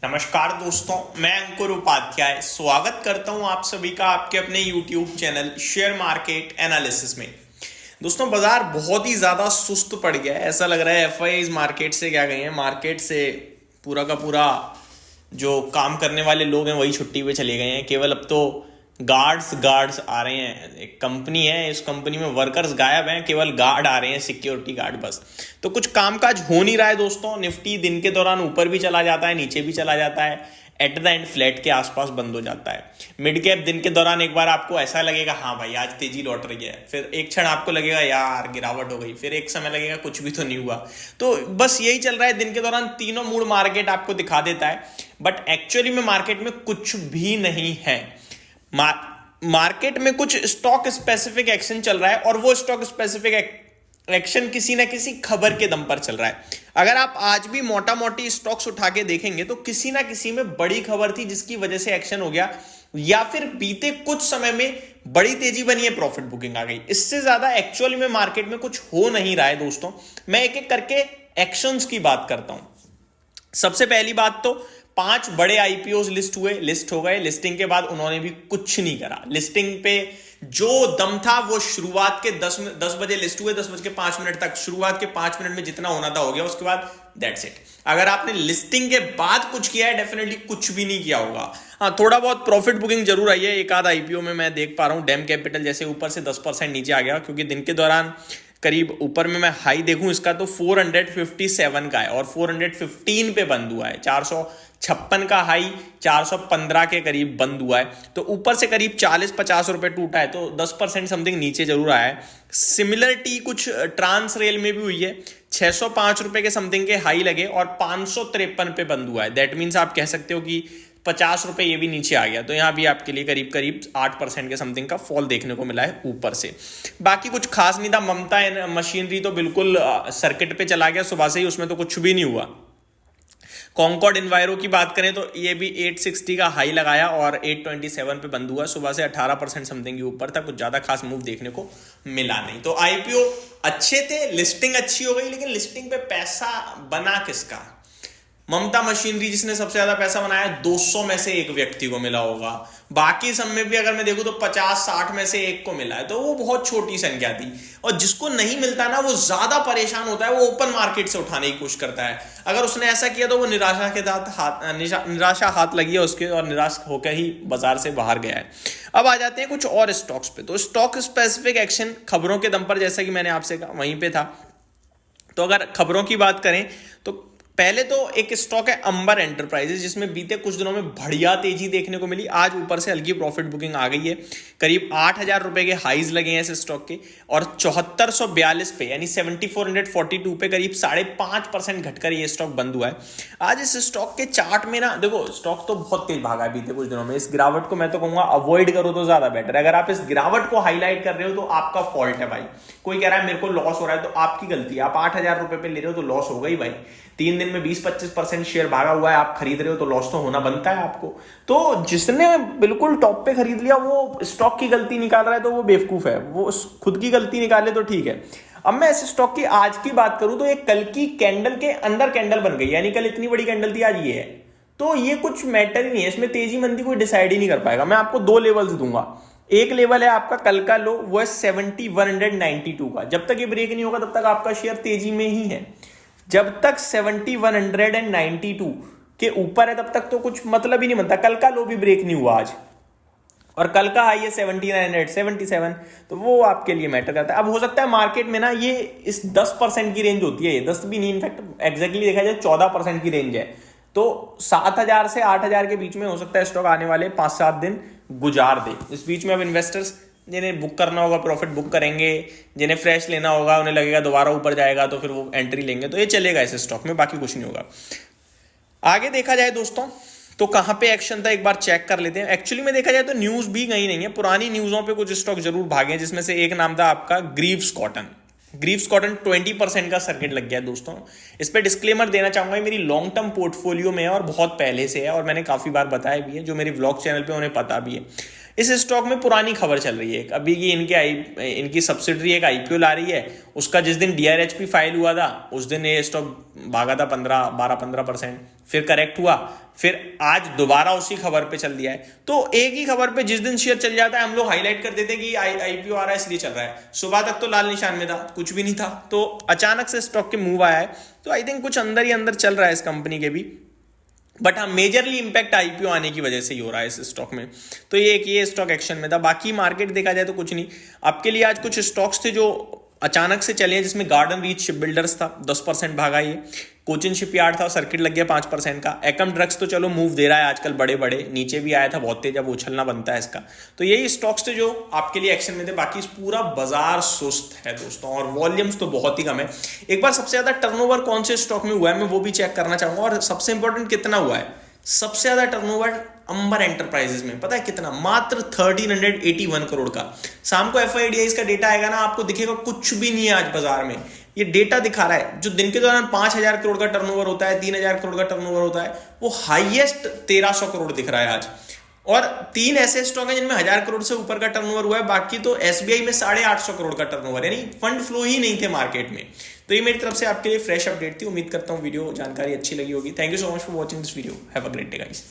नमस्कार दोस्तों, मैं अंकुर उपाध्याय स्वागत करता हूं आप सभी का आपके अपने YouTube channel share market analysis में। दोस्तों, बाजार बहुत ही ज्यादा सुस्त पड़ गया है। ऐसा लग रहा है एफआईआईज मार्केट से क्या गए हैं, मार्केट से पूरा का पूरा जो काम करने वाले लोग हैं वही छुट्टी पे चले गए हैं। केवल अब तो गार्ड्स आ रहे हैं। एक कंपनी है, इस कंपनी में वर्कर्स गायब हैं, केवल गार्ड आ रहे हैं, सिक्योरिटी गार्ड बस। तो कुछ कामकाज हो नहीं रहा है दोस्तों। निफ्टी दिन के दौरान ऊपर भी चला जाता है, नीचे भी चला जाता है, एट द एंड फ्लैट के आसपास बंद हो जाता है। मिड कैप दिन के दौरान एक बार आपको ऐसा लगेगा हाँ भाई आज तेजी लौट रही है, फिर एक क्षण आपको लगेगा यार गिरावट हो गई, फिर एक समय लगेगा कुछ भी तो नहीं हुआ। तो बस यही चल रहा है दिन के दौरान। तीनों मूड मार्केट आपको दिखा देता है, बट एक्चुअली में मार्केट में कुछ भी नहीं है। मार्केट में कुछ स्टॉक स्पेसिफिक एक्शन चल रहा है और वो स्टॉक स्पेसिफिक एक्शन किसी ना किसी खबर के दम पर चल रहा है। अगर आप आज भी मोटा मोटी स्टॉक्स उठा के देखेंगे तो किसी ना किसी में बड़ी खबर थी जिसकी वजह से एक्शन हो गया, या फिर बीते कुछ समय में बड़ी तेजी बनी है, प्रॉफिट बुकिंग आ गई। इससे ज्यादा एक्चुअल में मार्केट में कुछ हो नहीं रहा है दोस्तों। मैं एक एक करके एक्शंस की बात करता हूं। सबसे पहली बात तो 5 बड़े आईपीओ लिस्ट हो गए। लिस्टिंग के बाद उन्होंने भी कुछ नहीं करा। लिस्टिंग पे जो दम था वो शुरुआत के 10 बजे लिस्ट हुए, 10:05 तक। शुरुआत के 5 मिनट में जितना होना था हो गया, उसके बाद दैट्स इट। अगर आपने लिस्टिंग के बाद कुछ किया है, डेफिनेटली कुछ भी नहीं किया होगा। हाँ, थोड़ा बहुत प्रॉफिट बुकिंग जरूर आई है। एक आध आईपीओ में मैं देख पा रहा हूं, डैम कैपिटल जैसे ऊपर से 10% नीचे आ गया, क्योंकि दिन के दौरान करीब ऊपर में मैं हाई देखूं इसका तो 457 का है और 415 पे बंद हुआ है। 456 का हाई 415 के करीब बंद हुआ है, तो ऊपर से करीब 40-50 रुपए टूटा है, तो 10% समथिंग नीचे जरूर आया है। सिमिलरिटी कुछ ट्रांस रेल में भी हुई है। 605 रुपए के समथिंग के हाई लगे और 553 पे बंद हुआ है। दैट मीन्स आप कह सकते हो कि 50 रुपए ये भी नीचे आ गया, तो यहां भी आपके लिए करीब करीब 8% के समथिंग का फॉल देखने को मिला है ऊपर से। बाकी कुछ खास नहीं था। ममता मशीनरी तो बिल्कुल सर्किट पे चला गया सुबह से ही, उसमें तो कुछ भी नहीं हुआ। कॉन्कॉर्ड इन्वायरो की बात करें तो ये भी 860 का हाई लगाया और 827 पे बंद हुआ। सुबह से 18% समथिंग के ऊपर था, कुछ ज्यादा खास मूव देखने को मिला नहीं। तो आईपीओ अच्छे थे, लिस्टिंग अच्छी हो गई, लेकिन लिस्टिंग पे पैसा बना किसका? ममता मशीनरी जिसने सबसे ज्यादा पैसा बनाया, 200 में से एक व्यक्ति को मिला होगा। बाकी सब में भी अगर मैं देखूं तो 50-60 में से एक को मिला है, तो वो बहुत छोटी संख्या थी। और जिसको नहीं मिलता ना, वो ज्यादा परेशान होता है, वो ओपन मार्केट से उठाने की कोशिश करता है। अगर उसने ऐसा किया तो वो निराशा हाथ लगी है उसके, और निराश होकर ही बाजार से बाहर गया है। अब आ जाते हैं कुछ और स्टॉक्स पे। तो स्टॉक स्पेसिफिक एक्शन खबरों के दम पर, जैसा कि मैंने आपसे कहा, वहीं पे था। तो अगर खबरों की बात करें तो पहले तो एक स्टॉक है अंबर एंटरप्राइजेस, जिसमें बीते कुछ दिनों में बढ़िया तेजी देखने को मिली। आज ऊपर से हल्की प्रॉफिट बुकिंग आ गई है। करीब 8,000 रुपए के हाईज लगे हैं इस स्टॉक के, और 7442 पे यानी 7442 पे करीब 5.5% घटकर ये स्टॉक बंद हुआ है। आज इस स्टॉक के चार्ट में ना देखो, स्टॉक तो बहुत तेज भागा है बीते कुछ दिनों में। इस गिरावट को मैं तो कहूंगा अवॉइड करो तो ज्यादा बेटर है। अगर आप इस गिरावट को हाईलाइट कर रहे हो तो आपका फॉल्ट है भाई। कोई कह रहा है मेरे को लॉस हो रहा है, तो आपकी गलती है। आप 8,000 रुपए पे ले रहे हो तो लॉस हो गई भाई। 3 दिन में 20-25% शेयर भागा हुआ है, आप खरीद रहे हो तो लॉस तो होना बनता है आपको। तो जिसने बिल्कुल टॉप पे खरीद लिया वो स्टॉक की गलती निकाल रहा है, तो वो बेवकूफ है। वो खुद की गलती निकाले तो ठीक है। अब मैं इस स्टॉक की आज की बात करूं तो एक कल की कैंडल के अंदर कैंडल बन गई, यानी कल इतनी बड़ी कैंडल थी, आज ये है। तो ये कुछ मैटर ही नहीं है, इसमें तेजी मंदी कोई डिसाइड ही नहीं कर पाएगा। मैं आपको 2 लेवल्स दूंगा। एक लेवल है आपका कल का लो, वो है 7192 का। जब तक ये ब्रेक नहीं होगा तब तक आपका शेयर तेजी में ही है। जब तक 7192 के ऊपर है तब तक तो कुछ मतलब ही नहीं बनता। कल का लो भी ब्रेक नहीं हुआ आज, और कल का हाई है 7977, तो वो आपके लिए मैटर करता है। अब हो सकता है मार्केट में ना ये इस 10% की रेंज होती है, ये 10 भी नहीं, इनफैक्ट एग्जैक्टली देखा जाए 14% की रेंज है। तो 7,000 से 8,000 के बीच में हो सकता है स्टॉक आने वाले 5-7 दिन गुजार दे। इस बीच में अब इन्वेस्टर्स जिन्हें बुक करना होगा प्रॉफिट बुक करेंगे, जिन्हें फ्रेश लेना होगा उन्हें लगेगा दोबारा ऊपर जाएगा तो फिर वो एंट्री लेंगे। तो ये चलेगा इस स्टॉक में, बाकी कुछ नहीं होगा। आगे देखा जाए दोस्तों तो कहां पे एक्शन था एक बार चेक कर लेते हैं। एक्चुअली में देखा जाए तो न्यूज भी गई नहीं है, पुरानी न्यूज़ों पे कुछ स्टॉक जरूर भागे, जिसमें से एक नाम था आपका ग्रीव्स कॉटन। 20% का सर्किट लग गया दोस्तों। इस पे डिस्क्लेमर देना चाहूंगा, मेरी लॉन्ग टर्म पोर्टफोलियो में है और बहुत पहले से है, और मैंने काफी बार बताया भी है। जो मेरे व्लॉग चैनल पे उन्हें पता भी है। इस स्टॉक में पुरानी खबर चल रही है अभी की, इनकी सब्सिडरी एक आईपीओ ला रही है। उसका जिस दिन डीआरएचपी फाइल हुआ था उस दिन ये स्टॉक भागा था 12-15%, फिर करेक्ट हुआ, फिर आज दोबारा उसी खबर पे चल दिया है। तो एक ही खबर पे जिस दिन शेयर चल जाता है हम लोग हाईलाइट कर देते हैं कि आईपीओ आ रहा है इसलिए चल रहा है। सुबह तक तो लाल निशान में था, कुछ भी नहीं था, तो अचानक से स्टॉक के मूव आया है। तो आई थिंक कुछ अंदर ही अंदर चल रहा है इस कंपनी के भी, बट हाँ मेजरली इंपैक्ट आईपीओ आने की वजह से ही हो रहा है इस स्टॉक में। तो ये स्टॉक एक्शन में था। बाकी मार्केट देखा जाए तो कुछ नहीं। आपके लिए आज कुछ स्टॉक्स थे जो अचानक से चले हैं, जिसमें गार्डन रीच शिप बिल्डर्स था 10% भागा, ये कोचिन शिपयार्ड था, सर्किट लग गया 5% का। एकम ड्रग्स तो चलो मूव दे रहा है आजकल, बड़े बड़े नीचे भी आया था बहुत तेज, अब उछलना बनता है इसका। तो यही स्टॉक्स थे जो आपके लिए एक्शन में थे। बाकी पूरा बाजार सुस्त है दोस्तों, और वॉल्यूम्स तो बहुत ही कम है। एक बार सबसे ज्यादा टर्नओवर कौन से स्टॉक में हुआ है मैं वो भी चेक करना चाहूंगा, और सबसे इंपॉर्टेंट कितना हुआ है। सबसे ज्यादा टर्नओवर अंबर एंटरप्राइजेस में, पता है कितना? मात्र 1381 करोड़ का। शाम को एफआईडीआई का डेटा आएगा ना, आपको दिखेगा कुछ भी नहीं है आज बाजार में। ये डेटा दिखा रहा है जो दिन के दौरान 5000 करोड़ का टर्नओवर होता है, 3000 करोड़ का टर्नओवर होता है, वो हाईएस्ट 1300 करोड़ दिख रहा है आज। और 3 ऐसे स्टॉक हैं जिनमें 1000 करोड़ से ऊपर का टर्नओवर हुआ है, बाकी तो एसबीआई में 850 करोड़ का टर्नओवर, यानी फंड फ्लो ही नहीं थे मार्केट में। तो ये मेरी तरफ से आपके लिए फ्रेश अपडेट थी। उम्मीद करता हूँ वीडियो जानकारी अच्छी लगी होगी। Thank you so much for watching this video. Have a great day guys.